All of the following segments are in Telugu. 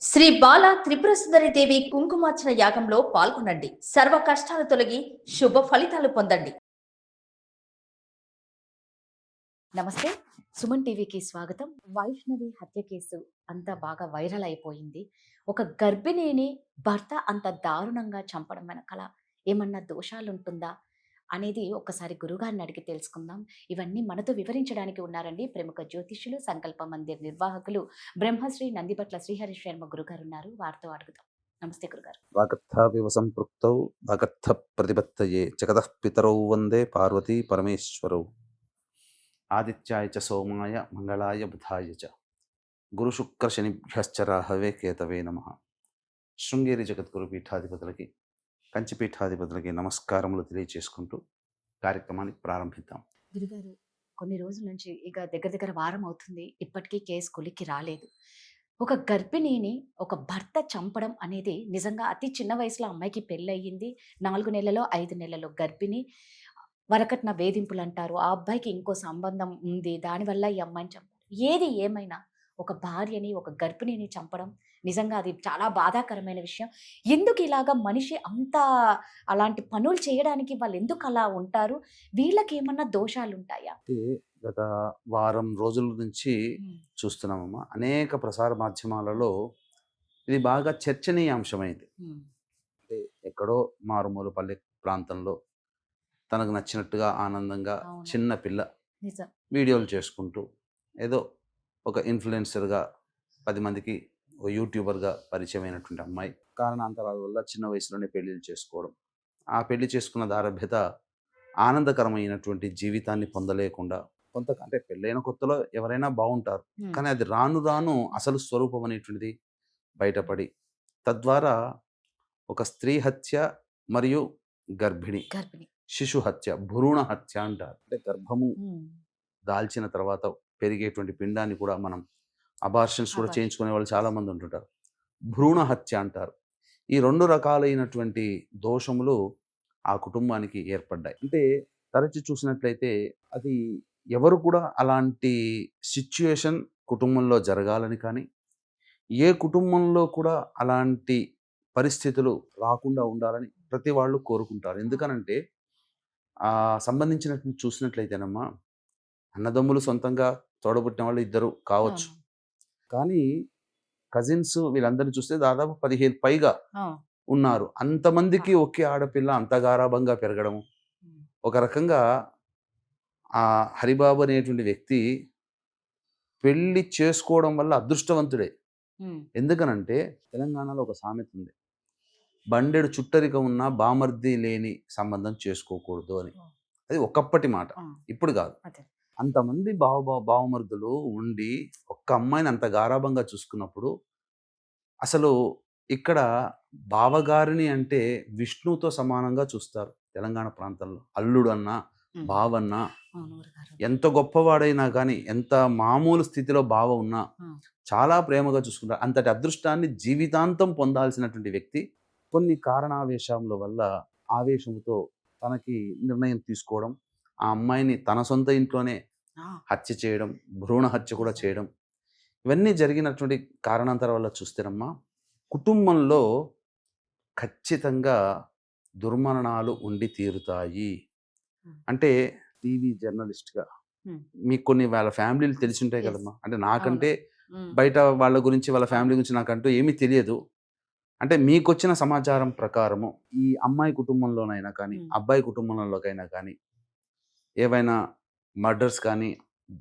శ్రీ బాల త్రిపుర సుందరి దేవి కుంకుమార్చన యాగంలో పాల్గొనండి. సర్వ కష్టాలు తొలగి శుభ ఫలితాలు పొందండి. నమస్తే, సుమన్ టీవీకి స్వాగతం. వైష్ణవి హత్య కేసు అంతా బాగా వైరల్ అయిపోయింది. ఒక గర్భిణిని భర్త అంత దారుణంగా చంపడం వెనకాల ఏమన్నా దోషాలుంటుందా అనేది ఒకసారి గురుగారిని అడిగి తెలుసుకుందాం. ఇవన్నీ మనతో వివరించడానికి ఉన్నారండి ప్రముఖ జ్యోతిష్యులు, సంకల్ప మందిర్ నిర్వాహకులు బ్రహ్మశ్రీ నందిపట్ల శ్రీహరి శర్మ గురుగారు ఉన్నారు. వారితో అడుగుదాం. నమస్తే గురుగారు. వాగర్థావివ సంపృక్తౌ వాగర్థ ప్రతిపత్తయే జగతః పితరౌ వందే పార్వతీ పరమేశ్వరౌ. ఆదిత్యాయ చ సోమాయ మంగళాయ బుధాయ చ గురు శుక్ర శనిభ్యశ్చ రాహవే కేతవే నమః. శృంగేరి జగద్గురు పీఠాధిపతులకి, కంచి పీఠాధిపతులకి నమస్కారములు తెలియచేసుకుంటూ కార్యక్రమాన్ని ప్రారంభిద్దాం. గురుగారు, కొన్ని రోజుల నుంచి ఇక దగ్గర వారం అవుతుంది, ఇప్పటికీ కేసు కొలిక్కి రాలేదు. ఒక గర్భిణిని ఒక భర్త చంపడం అనేది నిజంగా అతి చిన్న వయసులో అమ్మాయికి పెళ్ళయింది. 4 నెలలో 5 నెలలో గర్భిణి. వరకట్న వేధింపులు అంటారు. ఆ అబ్బాయికి ఇంకో సంబంధం ఉంది, దానివల్ల ఈ అమ్మాయిని చంపారు. ఏది ఏమైనా ఒక భార్యని, ఒక గర్భిణిని చంపడం నిజంగా అది చాలా బాధాకరమైన విషయం. ఎందుకు ఇలాగా మనిషి అంత అలాంటి పనులు చేయడానికి వాళ్ళు ఎందుకు అలా ఉంటారు? వీళ్ళకి ఏమన్నా దోషాలు ఉంటాయా? అంటే గత వారం రోజుల నుంచి చూస్తున్నామమ్మా, అనేక ప్రసార మాధ్యమాలలో ఇది బాగా చర్చనీయాంశమైంది. అంటే ఎక్కడో మారుమూల పల్లె ప్రాంతంలో తనకు నచ్చినట్టుగా ఆనందంగా అవును. చిన్న పిల్ల నిజం. వీడియోలు చేసుకుంటూ ఏదో ఒక ఇన్ఫ్లుయెన్సర్గా 10 మందికి ఒక యూట్యూబర్గా పరిచయమైనటువంటి అమ్మాయి కారణాంతరాల వల్ల చిన్న వయసులోనే పెళ్లిళ్ళు చేసుకోవడం, ఆ పెళ్లి చేసుకున్న దారభ్యత ఆనందకరమైనటువంటి జీవితాన్ని పొందలేకుండా అంటే పెళ్ళైన కొత్తలో ఎవరైనా బాగుంటారు, కానీ అది రాను రాను అసలు స్వరూపం అనేటువంటిది బయటపడి తద్వారా ఒక స్త్రీ హత్య మరియు గర్భిణి శిశు హత్య, భ్రూణ హత్య అంటారు. అంటే గర్భము దాల్చిన తర్వాత పెరిగేటువంటి పిండాన్ని కూడా మనం అబార్షన్స్ కూడా చేయించుకునే వాళ్ళు చాలా మంది ఉంటుంటారు. భ్రూణ హత్య అంటారు. ఈ 2 రకాలైనటువంటి దోషములు ఆ కుటుంబానికి ఏర్పడ్డాయి. అంటే తరచి చూసినట్లయితే అది ఎవరు కూడా అలాంటి సిచ్యుయేషన్ కుటుంబంలో జరగాలని కానీ, ఏ కుటుంబంలో కూడా అలాంటి పరిస్థితులు రాకుండా ఉండాలని ప్రతి వాళ్ళు కోరుకుంటారు. ఎందుకనంటే సంబంధించినట్టు చూసినట్లయితేనమ్మా, అన్నదమ్ములు సొంతంగా తోడబుట్టిన వాళ్ళు 2 కావచ్చు, కానీ కజిన్స్ వీళ్ళందరినీ చూస్తే దాదాపు 15 పైగా ఉన్నారు. అంతమందికి ఒకే ఆడపిల్ల అంత గారాబంగా పెరగడం ఒక రకంగా ఆ హరిబాబు అనేటువంటి వ్యక్తి పెళ్లి చేసుకోవడం వల్ల అదృష్టవంతుడే. ఎందుకనంటే తెలంగాణలో ఒక సామెత ఉంది, బండెడు చుట్టరిక ఉన్న బామర్ది లేని సంబంధం చేసుకోకూడదు అని. అది ఒకప్పటి మాట, ఇప్పుడు కాదు. అంతమంది బావమరుదులు ఉండి ఒక్క అమ్మాయిని అంత గారాబంగా చూసుకున్నప్పుడు అసలు ఇక్కడ బావగారిని అంటే విష్ణువుతో సమానంగా చూస్తారు తెలంగాణ ప్రాంతంలో. అల్లుడు అన్నా, బావన్నా, ఎంత గొప్పవాడైనా కానీ, ఎంత మామూలు స్థితిలో బావ ఉన్నా చాలా ప్రేమగా చూసుకుంటారు. అంతటి అదృష్టాన్ని జీవితాంతం పొందాల్సినటువంటి వ్యక్తి కొన్ని కారణావేశముల వల్ల ఆవేశంతో తనకి నిర్ణయం తీసుకోవడం, ఆ అమ్మాయిని తన సొంత ఇంట్లోనే హత్య చేయడం, భ్రూణ హత్య కూడా చేయడం, ఇవన్నీ జరిగినటువంటి కారణాంతరం వల్ల చూస్తేనమ్మా, కుటుంబంలో ఖచ్చితంగా దుర్మరణాలు ఉండి తీరుతాయి. అంటే టీవీ జర్నలిస్ట్గా మీకు కొన్ని వాళ్ళ ఫ్యామిలీలు తెలిసి ఉంటాయి కదమ్మా. అంటే నాకంటే బయట వాళ్ళ గురించి, వాళ్ళ ఫ్యామిలీ గురించి నాకంటూ ఏమీ తెలియదు. అంటే మీకు వచ్చిన సమాచారం ప్రకారము ఈ అమ్మాయి కుటుంబంలోనైనా కానీ, అబ్బాయి కుటుంబంలోకైనా కానీ ఏవైనా మర్డర్స్ కానీ,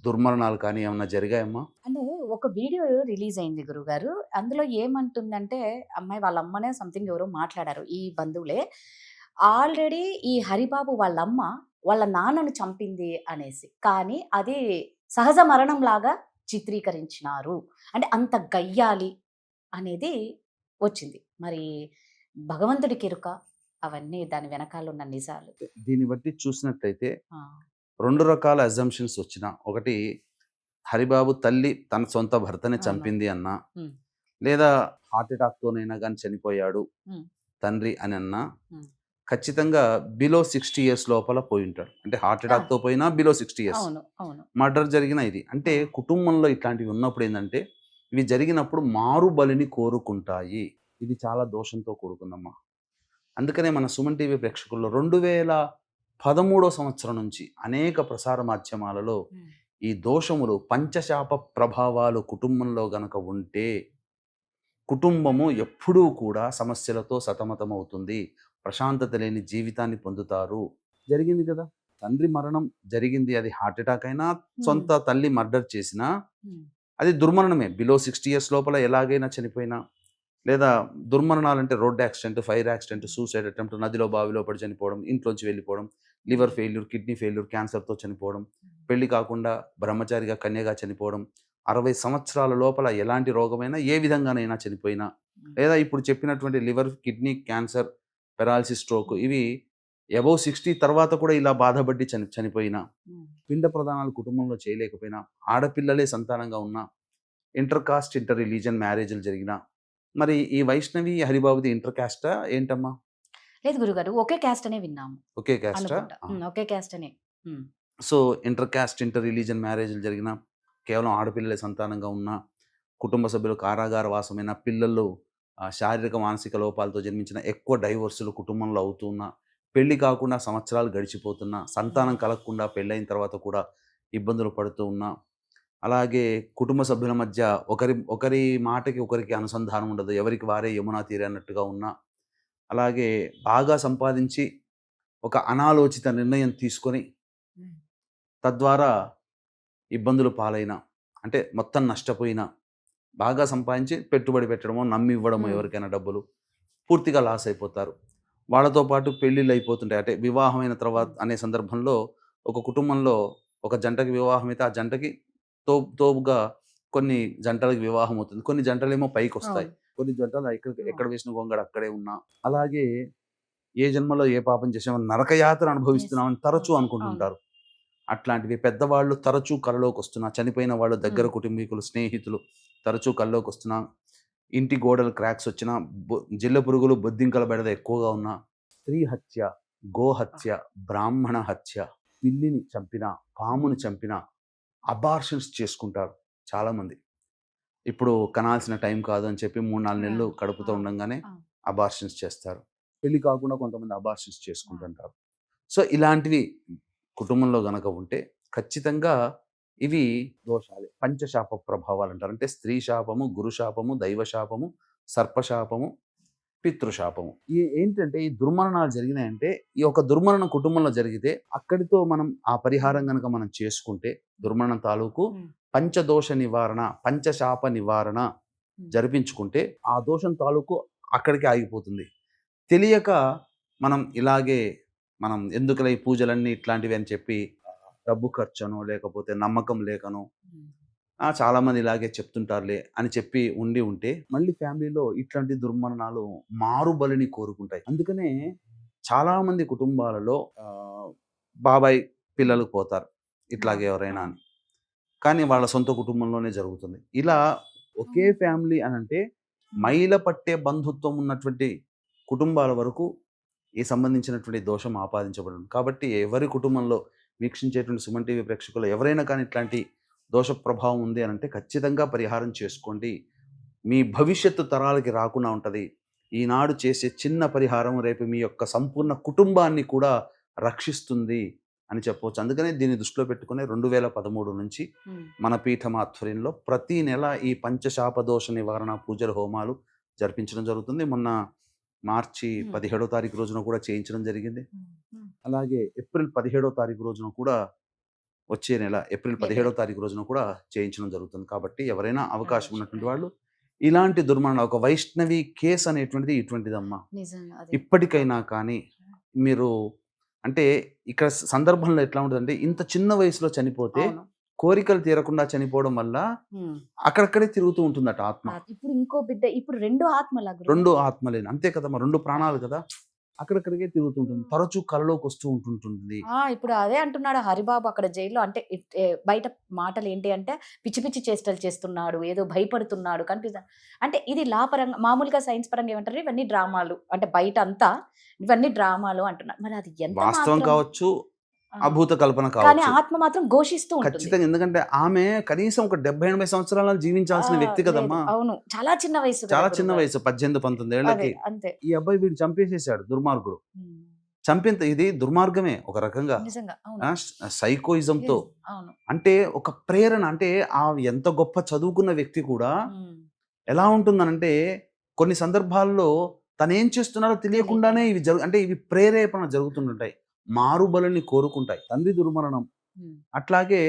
దుర్మరణాలు కానీ ఏమన్నా జరిగాయమ్మా? అంటే ఒక వీడియో రిలీజ్ అయింది గురుగారు. అందులో ఏమంటుందంటే, అమ్మాయి వాళ్ళ అమ్మనే సంథింగ్ ఎవరో మాట్లాడారు, ఈ బంధువులే. ఆల్రెడీ ఈ హరిబాబు వాళ్ళమ్మ వాళ్ళ నాన్నను చంపింది అనేసి, కానీ అది సహజ మరణం లాగా చిత్రీకరించినారు. అంటే అంత గయ్యాలి అనేది వచ్చింది. మరి భగవంతుడికి ఎరుక అవన్నీ దాని వెనకాల ఉన్న నిజాలు. దీన్ని బట్టి చూసినట్లయితే 2 రకాల అజంప్షన్స్ వచ్చినా, ఒకటి హరిబాబు తల్లి తన సొంత భర్తని చంపింది అన్నా, లేదా హార్ట్ అటాక్తోనైనా కానీ చనిపోయాడు తండ్రి అని అన్నా, ఖచ్చితంగా బిలో 60 years లోపల పోయి ఉంటాడు. అంటే హార్ట్ అటాక్తో పోయినా బిలో 60 years మర్డర్ జరిగిన ఇది. అంటే కుటుంబంలో ఇట్లాంటివి ఉన్నప్పుడు ఏంటంటే ఇవి జరిగినప్పుడు మారు బలిని కోరుకుంటాయి. ఇది చాలా దోషంతో కూడుకుందమ్మా. అందుకనే మన సుమన్ టీవీ ప్రేక్షకుల్లో 2013 సంవత్సరం నుంచి అనేక ప్రసార మాధ్యమాలలో ఈ దోషములు పంచశాప ప్రభావాలు కుటుంబంలో గనక ఉంటే కుటుంబము ఎప్పుడూ కూడా సమస్యలతో సతమతమవుతుంది, ప్రశాంతత లేని జీవితాన్ని పొందుతారు. జరిగింది కదా, తండ్రి మరణం జరిగింది, అది హార్ట్ అటాక్ అయినా సొంత తల్లి మర్డర్ చేసినా అది దుర్మరణమే. బిలో 60 years లోపల ఎలాగైనా చనిపోయినా, లేదా దుర్మరణాలంటే road accident, fire accident, suicide attempt, నదిలో బావిలో పడి చనిపోవడం, ఇంట్లోంచి వెళ్ళిపోవడం, లివర్ ఫెయిల్యూర్, కిడ్నీ ఫెయిల్యూర్, క్యాన్సర్తో చనిపోవడం, పెళ్లి కాకుండా బ్రహ్మచారిగా కన్యగా చనిపోవడం, 60 సంవత్సరాల లోపల ఎలాంటి రోగమైనా ఏ విధంగానైనా చనిపోయినా, లేదా ఇప్పుడు చెప్పినటువంటి liver, kidney cancer, paralysis, stroke, ఇవి అబౌవ్ 60 తర్వాత కూడా ఇలా బాధపడి చనిపోయినా, పిండ ప్రదానాలు కుటుంబంలో చేయలేకపోయినా, ఆడపిల్లలే సంతానంగా ఉన్నా, ఇంటర్ కాస్ట్ ఇంటర్ రిలీజన్ మ్యారేజ్లు జరిగినా, మరి ఈ వైష్ణవి హరిబాబుది ఇంటర్ కాస్టా ఏంటమ్మా? లేదు గురుగారు, ఒకే క్యాస్ట్ అనే విన్నాము. ఒకే కాస్టా? ఒకే క్యాస్ట్ అనే. So inter caste inter religion మ్యారేజ్లు జరిగినా, కేవలం ఆడపిల్లలే సంతానంగా ఉన్నా, కుటుంబ సభ్యులు కారాగార వాసమైన, పిల్లలు శారీరక మానసిక లోపాలతో జన్మించిన, ఎక్కువ డైవోర్సులు కుటుంబంలో అవుతున్నా, పెళ్లి కాకుండా సంవత్సరాలు గడిచిపోతున్నా, సంతానం కలగకుండా పెళ్ళైన తర్వాత కూడా ఇబ్బందులు పడుతూ ఉన్నా, అలాగే కుటుంబ సభ్యుల మధ్య ఒకరి మాటకి ఒకరికి అనుసంధానం ఉండదు, ఎవరికి వారే యమునా తీరే అన్నట్టుగా ఉన్నా, అలాగే బాగా సంపాదించి ఒక అనాలోచిత నిర్ణయం తీసుకొని తద్వారా ఇబ్బందులు పాలైన, అంటే మొత్తం నష్టపోయిన, బాగా సంపాదించి పెట్టుబడి పెట్టడమో నమ్మి ఇవ్వడమో ఎవరికైనా డబ్బులు పూర్తిగా లాస్ అయిపోతారు. వాళ్ళతో పాటు పెళ్ళిళ్ళు అయిపోతుంటాయి. అంటే వివాహమైన తర్వాత అనే సందర్భంలో ఒక కుటుంబంలో ఒక జంటకి వివాహం అయితే ఆ జంటకి తోపుగా కొన్ని జంటలకు వివాహం అవుతుంది, కొన్ని జంటలేమో పైకి వస్తాయి, కొన్ని జంటలు ఎక్కడ వేసిన గొంగడ అక్కడే ఉన్నా, అలాగే ఏ జన్మలో ఏ పాపం చేసామని నరకయాత్ర అనుభవిస్తున్నామని తరచూ అనుకుంటుంటారు. అట్లాంటివి పెద్దవాళ్ళు తరచూ కళ్ళలోకి వస్తున్నా, చనిపోయిన వాళ్ళు దగ్గర కుటుంబీకులు, స్నేహితులు తరచూ కళ్ళలోకి వస్తున్నా, ఇంటి గోడలు క్రాక్స్ వచ్చినా, జిల్ల పురుగులు, బొద్దింకల బెడద ఎక్కువగా ఉన్నా, స్త్రీ హత్య, గోహత్య, బ్రాహ్మణ హత్య, పిల్లిని చంపిన, పాముని చంపిన, అబార్షన్స్ చేసుకుంటారు చాలామంది. ఇప్పుడు కనాల్సిన టైం కాదు అని చెప్పి 3-4 నెలలు కడుపుతో ఉండగానే అబార్షన్స్ చేస్తారు. పెళ్లి కాకుండా కొంతమంది అబార్షన్స్ చేసుకుంటుంటారు. సో ఇలాంటివి కుటుంబంలో గనక ఉంటే ఖచ్చితంగా ఇవి దోషాలే, పంచశాప ప్రభావాలు అంటారు. అంటే స్త్రీ శాపము, గురు శాపము, దైవ శాపము, సర్పశాపము, పితృశాపము. ఏంటంటే ఈ దుర్మరణాలు జరిగినాయంటే, ఈ ఒక దుర్మరణం కుటుంబంలో జరిగితే అక్కడితో మనం ఆ పరిహారం కనుక మనం చేసుకుంటే, దుర్మరణం తాలూకు పంచదోష నివారణ, పంచశాప నివారణ జరిపించుకుంటే ఆ దోషం తాలూకు అక్కడికి ఆగిపోతుంది. తెలియక మనం ఎందుకులే ఈ పూజలన్నీ ఇట్లాంటివి అని చెప్పి డబ్బు ఖర్చునో లేకపోతే నమ్మకం లేకనో చాలామంది ఇలాగే చెప్తుంటారులే అని చెప్పి ఉంటే మళ్ళీ ఫ్యామిలీలో ఇట్లాంటి దుర్మరణాలు మారుబలిని కోరుకుంటాయి. అందుకనే చాలామంది కుటుంబాలలో బాబాయ్ పిల్లలు పోతారు ఇట్లాగే ఎవరైనా అని, కానీ వాళ్ళ సొంత కుటుంబంలోనే జరుగుతుంది. ఇలా ఒకే ఫ్యామిలీ అని అంటే మైల పట్టే బంధుత్వం ఉన్నటువంటి కుటుంబాల వరకు ఈ సంబంధించినటువంటి దోషం ఆపాదించబడింది. కాబట్టి ఎవరి కుటుంబంలో వీక్షించేటువంటి సుమన్ టీవీ ప్రేక్షకులు ఎవరైనా కానీ ఇట్లాంటి దోష ప్రభావం ఉంది అని అంటే ఖచ్చితంగా పరిహారం చేసుకోండి. మీ భవిష్యత్తు తరాలకి రాకుండా ఉంటుంది. ఈనాడు చేసే చిన్న పరిహారం రేపు మీ యొక్క సంపూర్ణ కుటుంబాన్ని కూడా రక్షిస్తుంది అని చెప్పవచ్చు. అందుకనే దీన్ని దృష్టిలో పెట్టుకుని 2013 నుంచి మన పీఠం ఆధ్వర్యంలో ప్రతి నెల ఈ పంచశాప దోష నివారణ పూజల హోమాలు జరిపించడం జరుగుతుంది. మొన్న మార్చి 17వ తారీఖు రోజున కూడా చేయించడం జరిగింది. అలాగే ఏప్రిల్ 17వ తారీఖు రోజున కూడా, వచ్చే నెల ఏప్రిల్ 17వ తారీఖు రోజున కూడా చేయించడం జరుగుతుంది. కాబట్టి ఎవరైనా అవకాశం ఉన్నటువంటి వాళ్ళు ఇలాంటి దుర్మరణ, ఒక వైష్ణవి కేసు అనేటువంటిది ఇటువంటిదమ్మా. ఇప్పటికైనా కానీ మీరు అంటే ఇక్కడ సందర్భంలో ఎట్లా ఉంటుందంటే, ఇంత చిన్న వయసులో చనిపోతే కోరికలు తీరకుండా చనిపోవడం వల్ల అక్కడక్కడే తిరుగుతూ ఉంటుందట ఆత్మ. ఇప్పుడు ఇంకో బిడ్డ, ఇప్పుడు 2 ఆత్మలే అంతే కదమ్మా, 2 ప్రాణాలు కదా, అక్కడక్కడికే తిరుగుతుంటుంది, తరచూ కలలోకి వస్తూ ఉంటుంటుంది. ఇప్పుడు అదే అంటున్నాడు హరిబాబు అక్కడ జైల్లో. అంటే బయట మాటలు ఏంటి అంటే పిచ్చి పిచ్చి చేష్టలు చేస్తున్నాడు, ఏదో భయపడుతున్నాడు, కనిపిస్తుంది. అంటే ఇది లా పరంగా, మామూలుగా సైన్స్ పరంగా ఏమంటారు, ఇవన్నీ డ్రామాలు, అంటే బయట అంతా ఇవన్నీ డ్రామాలు అంటున్నారు. మరి అది ఎంత వాస్తవం కావచ్చు, అభూత కల్పన కానీ కావచ్చు. ఆత్మ మాత్రం ఘోషిస్తూ ఉంటుంది. ఖచ్చితంగా, ఎందుకంటే ఆమె కనీసం ఒక 70-80 సంవత్సరాలను జీవించాల్సిన వ్యక్తి లేదు, కదమ్మా. అవును, చాలా చిన్న వయసు కదా చాలా చిన్న గురుగారు. వయసు, 18-19 అదే, ఏళ్ళకి. అంతే. ఈ అబ్బాయి వీడు చంపేసేసాడు, దుర్మార్గుడు. ఉమ్, చంపేంత ఇది దుర్మార్గమే ఒక రకంగా, నిజంగా, అవును, సైకోయిజంతో. yes, అవును. అంటే ఒక ప్రేరణ, అంటే ఆ ఎంత గొప్ప చదువుకున్న వ్యక్తి కూడా ఉమ్, ఎలా ఉంటుందనంటే కొన్ని సందర్భాల్లో తను ఏం చేస్తున్నారో తెలియకుండానే ఇవి అంటే ఇవి ప్రేరేపణ జరుగుతుంటాయి, మారుబలిని కోరుకుంటాయి. తండ్రి దుర్మరణం, ఉమ్. అట్లాగే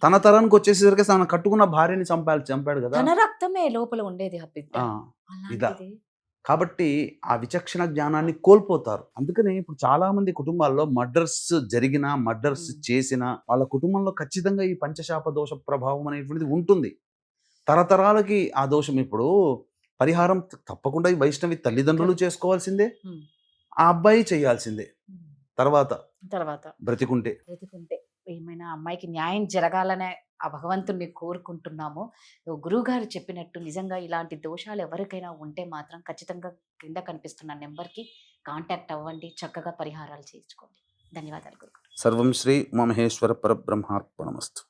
తన తరానికి వచ్చేసరికి తన కట్టుకున్న భార్యని చంపాడు కదా. తన రక్తమే లోపల ఉండేది ఆ బిడ్డ. ఆ, ఇలా. అలాంటిది. కాబట్టి ఆ విచక్షణ జ్ఞానాన్ని కోల్పోతారు. అందుకని ఇప్పుడు చాలా మంది కుటుంబాల్లో మర్డర్స్ జరిగినా, మర్డర్స్ చేసిన వాళ్ళ కుటుంబంలో ఖచ్చితంగా ఈ పంచశాప దోష ప్రభావం అనేటువంటిది ఉంటుంది. తరతరాలకి ఆ దోషం. ఇప్పుడు పరిహారం తప్పకుండా ఈ వైష్ణవి తల్లిదండ్రులు చేసుకోవాల్సిందే, ఉమ్, ఆ అబ్బాయి చేయాల్సిందే. ఉమ్. తర్వాత తర్వాత బ్రతికుంటే బ్రతికుంటే ఏమైనా అమ్మాయికి న్యాయం జరగాలనే ఆ భగవంతుణ్ణి కోరుకుంటున్నాము. గురువు గారు చెప్పినట్టు నిజంగా ఇలాంటి దోషాలు ఎవరికైనా ఉంటే మాత్రం ఖచ్చితంగా కింద కనిపిస్తున్న నెంబర్కి కాంటాక్ట్ అవ్వండి, చక్కగా పరిహారాలు చేయించుకోండి. ధన్యవాదాలు గురుగారు. సర్వం శ్రీ ఉమామహేశ్వర పరబ్రహ్మార్పణమస్తు.